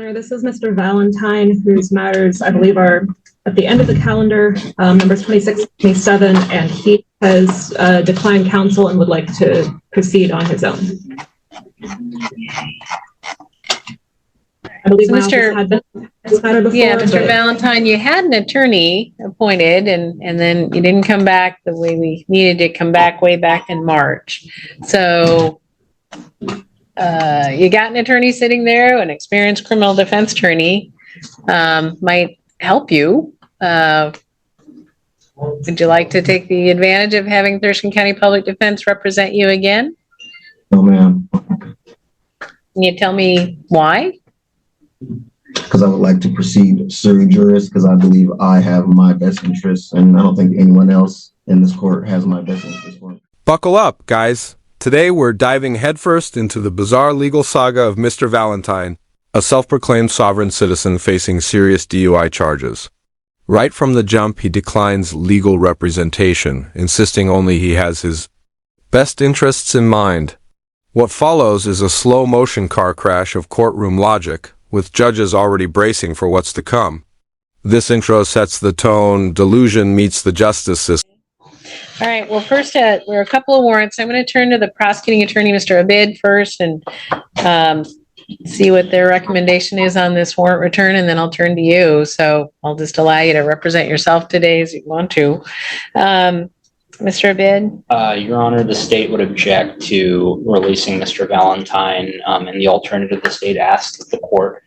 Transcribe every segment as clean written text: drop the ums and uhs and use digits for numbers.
Honor, this is Mr. Valentine, whose matters, I believe, are at the end of the calendar, numbers 26, 27, and he has declined counsel and would like to proceed on his own. I believe my office had been this matter before. Yeah, Mr. Valentine, you had an attorney appointed, and then you didn't come back the way we needed to come back way back in March. So you got an attorney sitting there, an experienced criminal defense attorney might help you. Would you like to take the advantage of having Thurston County Public Defense represent you again? No, ma'am. Can you tell me why? Because I would like to proceed sui juris, because I believe I have my best interests, and I don't think anyone else in this court has my best interests for me. Buckle up, guys. Today we're diving headfirst into the bizarre legal saga of Mr. Valentine, a self-proclaimed sovereign citizen facing serious DUI charges. Right from the jump, he declines legal representation, insisting only he has his best interests in mind. What follows is a slow-motion car crash of courtroom logic, with judges already bracing for what's to come. This intro sets the tone. Delusion meets the justice system. All right, well, first, there are a couple of warrants. I'm going to turn to the prosecuting attorney, Mr. Abid, first, and see what their recommendation is on this warrant return, and then I'll turn to you. So I'll just allow you to represent yourself today as you want to. Mr. Abid? Your Honor, the state would object to releasing Mr. Valentine, and the alternative, the state asks that the court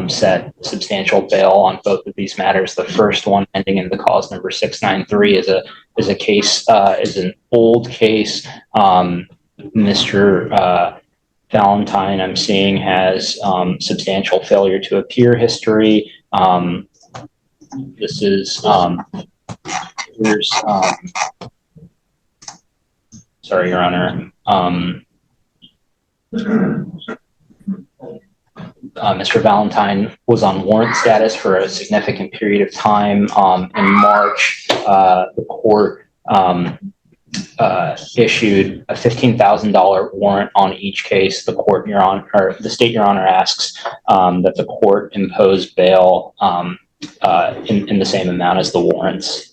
set substantial bail on both of these matters. The first one, ending in the cause number 693, is a case, is an old case. Mr. Valentine, I'm seeing, has substantial failure to appear history. This is here's sorry, Your Honor. Mr. Valentine was on warrant status for a significant period of time. In March, the court issued a $15,000 warrant on each case. The court, Your Honor, or the state, Your Honor, asks that the court impose bail in the same amount as the warrants.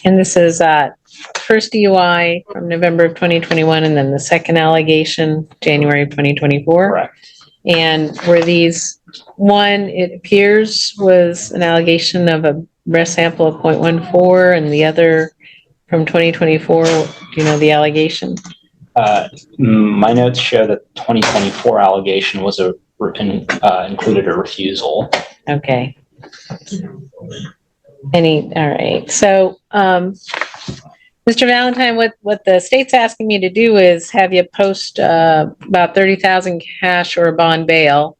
And this is first DUI from November of 2021, and then the second allegation, January of 2024. Correct. And were these, one, it appears, was an allegation of a breath sample of 0.14, and the other from 2024, do you know the allegation? My notes show that the 2024 allegation was included a refusal. Okay. All right. So, Mr. Valentine, what the state's asking me to do is have you post about $30,000 cash or a bond bail,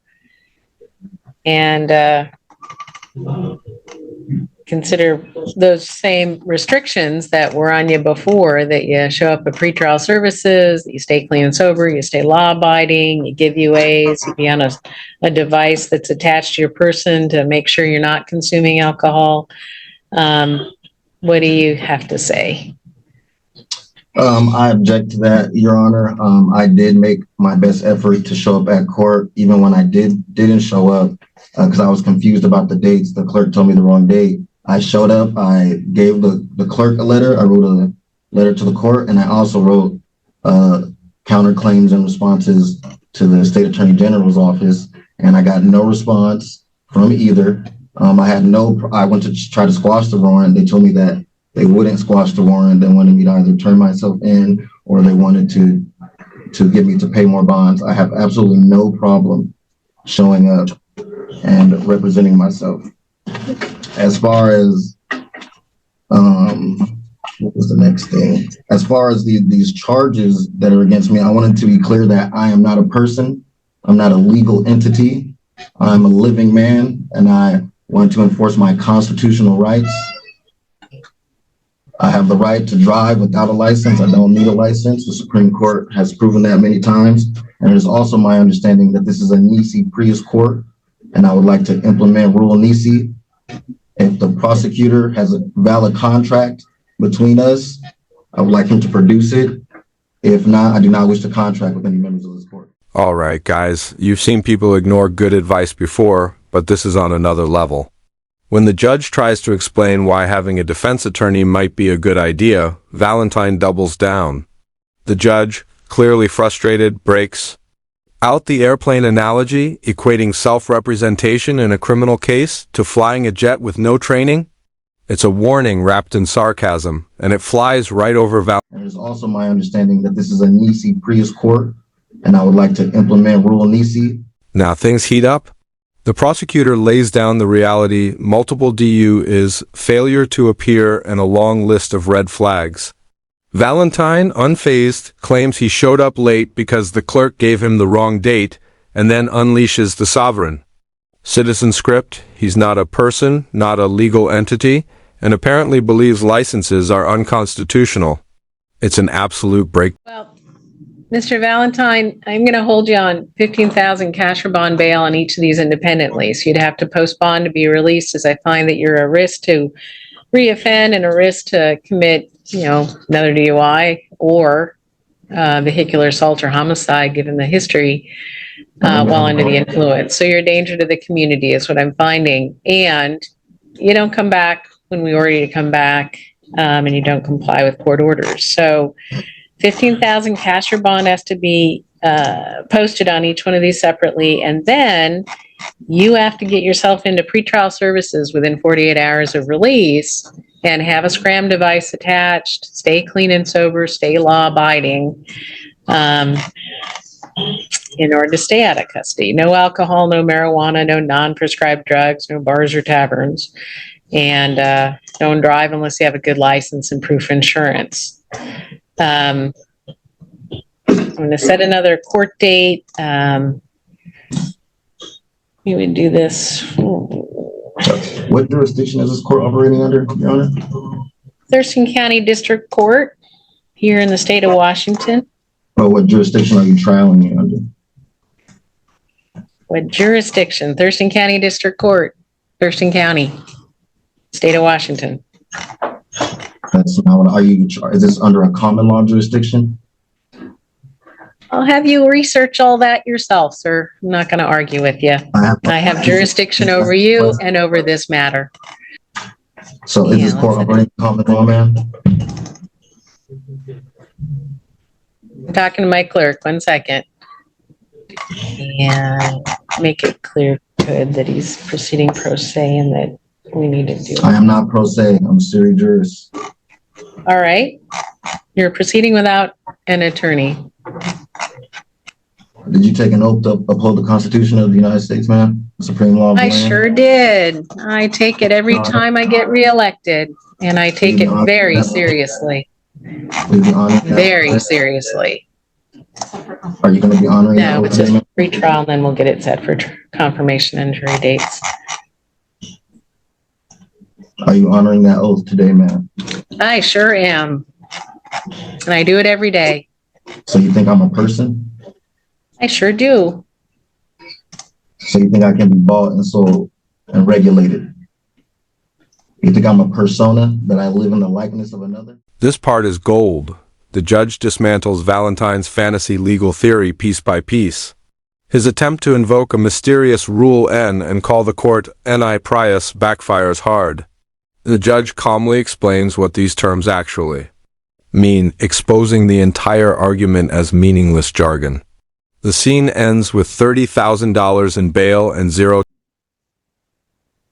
and consider those same restrictions that were on you before, that you show up at pretrial services, that you stay clean and sober, you stay law-abiding, you give UAs, you be on a device that's attached to your person to make sure you're not consuming alcohol. What do you have to say? I object to that, Your Honor. I did make my best effort to show up at court, even when I didn't show up, because I was confused about the dates. The clerk told me the wrong date. I showed up. I gave the clerk a letter. I wrote a letter to the court, and I also wrote counterclaims and responses to the State Attorney General's office, and I got no response from either. I went to try to squash the warrant. They told me that they wouldn't squash the warrant. They wanted me to either turn myself in, or they wanted to get me to pay more bonds. I have absolutely no problem showing up and representing myself. As far as what was the next thing? As far as these charges that are against me, I wanted to be clear that I am not a person. I'm not a legal entity. I'm a living man, and I want to enforce my constitutional rights. I have the right to drive without a license. I don't need a license. The Supreme Court has proven that many times. And it is also my understanding that this is a Nisi Prius court, and I would like to implement Rule Nisi. If the prosecutor has a valid contract between us, I would like him to produce it. If not, I do not wish to contract with any members of this court. All right, guys, you've seen people ignore good advice before, but this is on another level. When the judge tries to explain why having a defense attorney might be a good idea, Valentine doubles down. The judge, clearly frustrated, breaks out the airplane analogy, equating self-representation in a criminal case to flying a jet with no training. It's a warning wrapped in sarcasm, and it flies right over And it is also my understanding that this is a Nisi Prius court, and I would like to implement Rule Nisi. Now things heat up. The prosecutor lays down the reality multiple DU is failure to appear and a long list of red flags. Valentine, unfazed, claims he showed up late because the clerk gave him the wrong date and then unleashes the sovereign. Citizen script, he's not a person, not a legal entity, and apparently believes licenses are unconstitutional. It's an absolute break. Well, Mr. Valentine, I'm going to hold you on 15,000 cash or bond bail on each of these independently. So you'd have to post bond to be released, as I find that you're a risk to reoffend and a risk to commit, another DUI or vehicular assault or homicide, given the history while under the influence. So you're a danger to the community is what I'm finding. And you don't come back when we order you to come back, and you don't comply with court orders. So 15,000 cash or bond has to be posted on each one of these separately. And then you have to get yourself into pretrial services within 48 hours of release and have a scram device attached, stay clean and sober, stay law abiding, in order to stay out of custody. No alcohol, no marijuana, no non-prescribed drugs, no bars or taverns. And don't drive unless you have a good license and proof of insurance. I'm going to set another court date. We would do this. What jurisdiction is this court operating under, Your Honor? Thurston County District Court here in the state of Washington. Or what jurisdiction are you trialing me under? What jurisdiction? Thurston County District Court, Thurston County, state of Washington. That's not what, is this under a common law jurisdiction? I'll have you research all that yourself, sir. I'm not going to argue with you. I have jurisdiction over you and over this matter. So is this court operating common law, ma'am? I'm talking to my clerk. 1 second. And make it clear, good, that he's proceeding pro se and that we need to do. I am not pro se. I'm sui juris. All right. You're proceeding without an attorney. Did you take an oath to uphold the Constitution of the United States, ma'am? The supreme law of the I land? sure did. I take it every time I get reelected, and I take it very seriously. Will you be honoring that? Very seriously. Are you going to be honoring that? No, it's just free trial, and then we'll get it set for confirmation and jury dates. Are you honoring that oath today, ma'am? I sure am. And I do it every day. So you think I'm a person? I sure do. So you think I can be bought and sold and regulated? You think I'm a persona, that I live in the likeness of another? This part is gold. The judge dismantles Valentine's fantasy legal theory piece by piece. His attempt to invoke a mysterious Rule N and call the court Ni Prius backfires hard. The judge calmly explains what these terms actually mean, exposing the entire argument as meaningless jargon. The scene ends with $30,000 in bail and zero.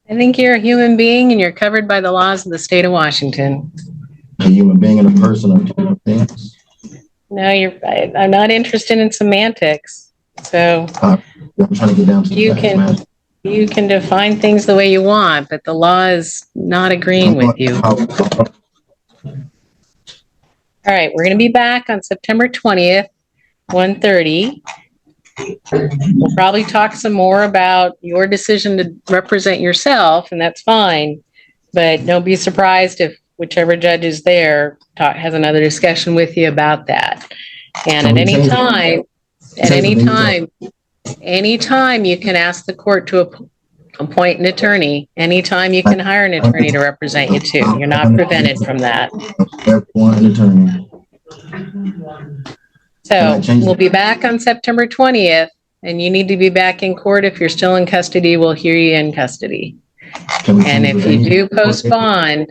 I think you're a human being and you're covered by the laws of the state of Washington. A human being and a person are two different things. No, I'm not interested in semantics. So I'm trying to get down to the facts, ma'am. you can define things the way you want, but the law is not agreeing with you. All right, we're going to be back on September 20th, 1:30. We'll probably talk some more about your decision to represent yourself, and that's fine. But don't be surprised if whichever judge is there has another discussion with you about that. And at any time, you can ask the court to appoint an attorney. Anytime you can hire an attorney to represent you too. You're not prevented from that. One attorney. So change we'll the- be back on September 20th, and you need to be back in court. If you're still in custody, we'll hear you in custody. Can we And change if the you venue? do postpone,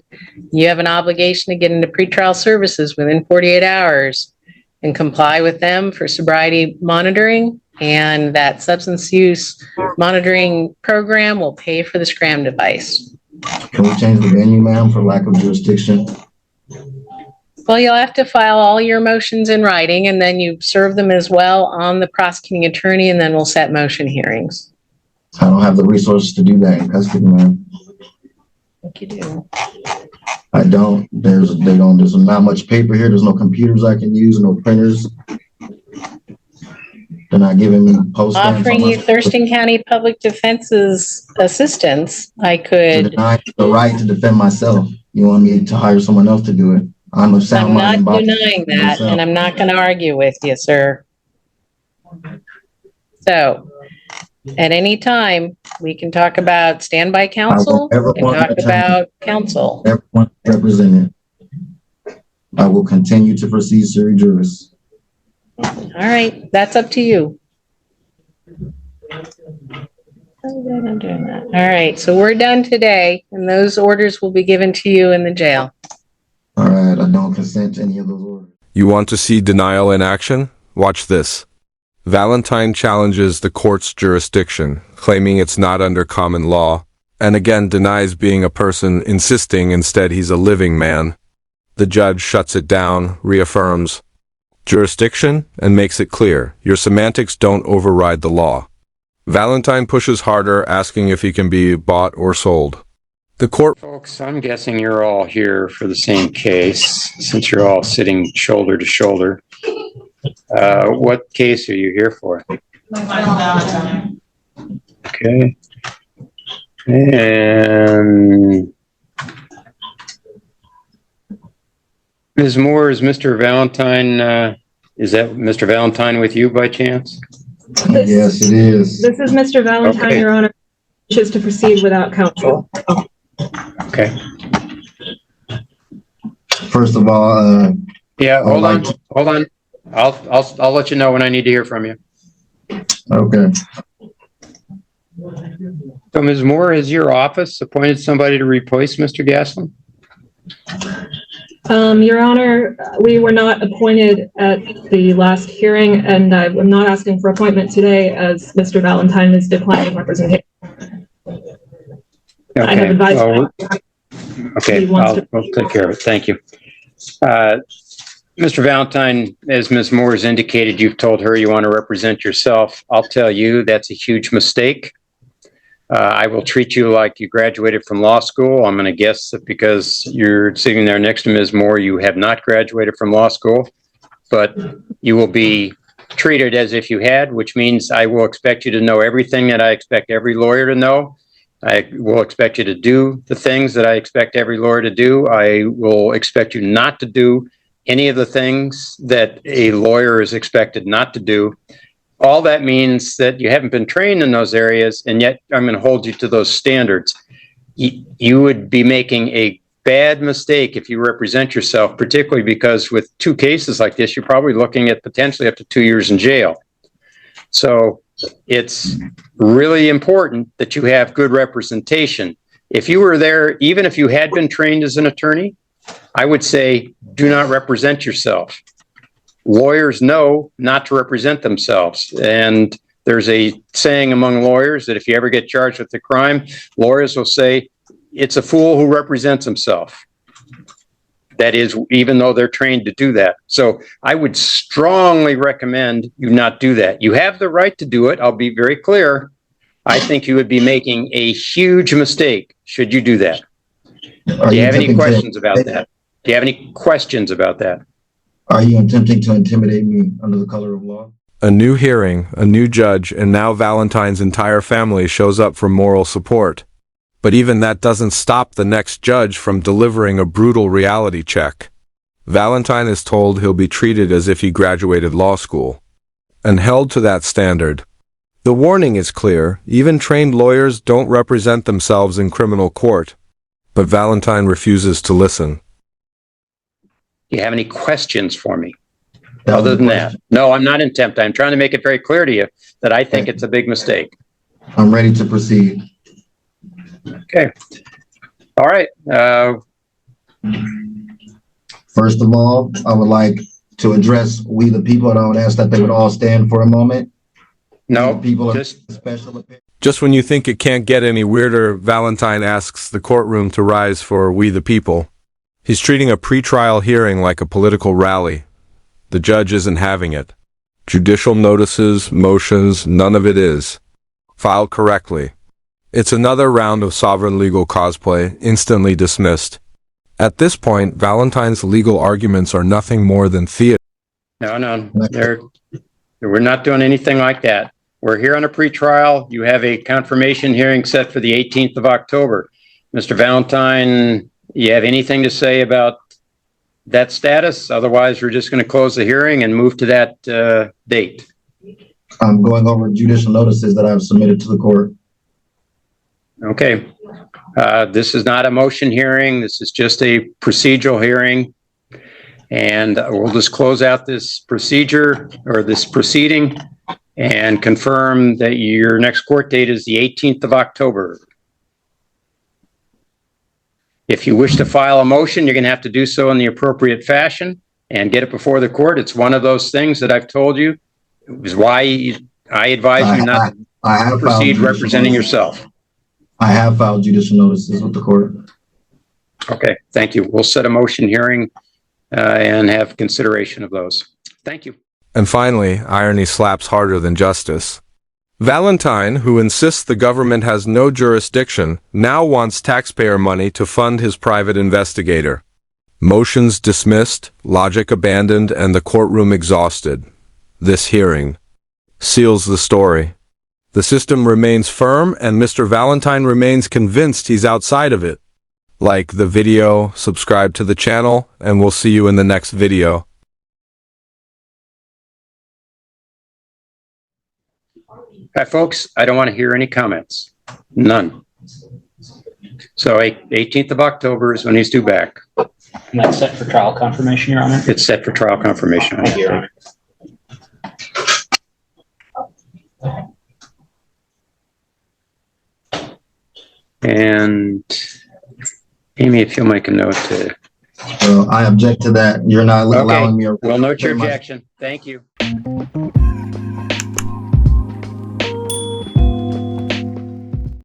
you have an obligation to get into pretrial services within 48 hours and comply with them for sobriety monitoring. And that substance use monitoring program will pay for the Scram device. Can we change the venue, ma'am, for lack of jurisdiction? Well, you'll have to file all your motions in writing, and then you serve them as well on the prosecuting attorney, and then we'll set motion hearings. I don't have the resources to do that in custody, ma'am. I think you do. I don't. There's not much paper here. There's no computers I can use, no printers. They're not giving me post stamps. Offering you Thurston County Public Defense's assistance, I To could. deny the right to defend myself. You want me to hire someone else to do it? I'm of sound I'm mind and not body. denying that, and I'm not going to argue with you, sir. So, at any time, we can talk about standby counsel ever and want an talk attorney. about counsel. Everyone represented. I will continue to proceed sui juris. All right, that's up to you. I'm doing that. All right, so we're done today, and those orders will be given to you in the jail. All right, I don't consent to any of those orders. You want to see denial in action? Watch this. Valentine challenges the court's jurisdiction, claiming it's not under common law, and again denies being a person, insisting instead he's a living man. The judge shuts it down, reaffirms jurisdiction, and makes it clear your semantics don't override the law. Valentine pushes harder, asking if he can be bought or sold. The court... Folks, I'm guessing you're all here for the same case, since you're all sitting shoulder to shoulder. What case are you here for? Okay. And Ms. Moore, is Mr. Valentine, is that Mr. Valentine with you by chance? Yes, it is. This is Mr. Valentine, Okay. Your Honor, wishes to proceed without counsel. Okay. First of all, Yeah, hold I'd on, like hold on. I'll let you know when I need to hear from you. okay. So Ms. Moore, has your office appointed somebody to replace Mr. Gaslin? Your Honor, we were not appointed at the last hearing, and I'm not asking for appointment today as Mr. Valentine is declining representation. I have Okay, advised. well, okay, He wants I'll take care of it. Thank you. Mr. Valentine, as Ms. Moore has indicated, you've told her you want to represent yourself. I'll tell you, that's a huge mistake. I will treat you like you graduated from law school. I'm going to guess that because you're sitting there next to Ms. Moore, you have not graduated from law school, but you will be treated as if you had, which means I will expect you to know everything that I expect every lawyer to know. I will expect you to do the things that I expect every lawyer to do. I will expect you not to do any of the things that a lawyer is expected not to do. All that means that you haven't been trained in those areas, and yet I'm going to hold you to those standards. You would be making a bad mistake if you represent yourself, particularly because with two cases like this, you're probably looking at potentially up to 2 years in jail. So it's really important that you have good representation. If you were there, even if you had been trained as an attorney, I would say do not represent yourself. Lawyers know not to represent themselves. And there's a saying among lawyers that if you ever get charged with a crime, lawyers will say, it's a fool who represents himself. That is, even though they're trained to do that. So I would strongly recommend you not do that. You have the right to do it. I'll be very clear. I think you would be making a huge mistake should you do that. Do you have any questions about that? Do you have any questions about that? Are you attempting to intimidate me under the color of law? A new hearing, a new judge, and now Valentine's entire family shows up for moral support. But even that doesn't stop the next judge from delivering a brutal reality check. Valentine is told he'll be treated as if he graduated law school, and held to that standard. The warning is clear: even trained lawyers don't represent themselves in criminal court. But Valentine refuses to listen. Do you have any questions for me? Other than that, no, I'm not in tempt. I'm trying to make it very clear to you that I think it's a big mistake. I'm ready to proceed. Okay. All right. First of all, I would like to address we the people, and I would ask that they would all stand for a moment. No, People just special opinion. Just when you think it can't get any weirder, Valentine asks the courtroom to rise for we the people. He's treating a pretrial hearing like a political rally. The judge isn't having it. Judicial notices, motions, none of it is. Filed correctly. It's another round of sovereign legal cosplay, instantly dismissed. At this point, Valentine's legal arguments are nothing more than theater. no. We're not doing anything like that. We're here on a pretrial. You have a confirmation hearing set for the 18th of October. Mr. Valentine, you have anything to say about that status? Otherwise, we're just going to close the hearing and move to that date. I'm going over judicial notices that I've submitted to the court. Okay. This is not a motion hearing. This is just a procedural hearing. And we'll just close out this procedure or this proceeding and confirm that your next court date is the 18th of October. If you wish to file a motion, you're going to have to do so in the appropriate fashion and get it before the court. It's one of those things that I've told you. It was why I advise you not to proceed representing yourself. I have filed judicial notices with the court. Okay, thank you. We'll set a motion hearing and have consideration of those. Thank you. And finally, irony slaps harder than justice. Valentine, who insists the government has no jurisdiction, now wants taxpayer money to fund his private investigator. Motions dismissed, logic abandoned, and the courtroom exhausted. This hearing seals the story. The system remains firm, and Mr. Valentine remains convinced he's outside of it. Like the video, subscribe to the channel, and we'll see you in the next video. Hi, folks. I don't want to hear any comments. None. So 18th of October is when he's due back. And that's set for trial confirmation, Your Honor? It's set for trial confirmation. Thank you, Your Honor. And Amy, if you'll make a note to... I object to that. You're not allowing me. We'll note your objection. Thank you.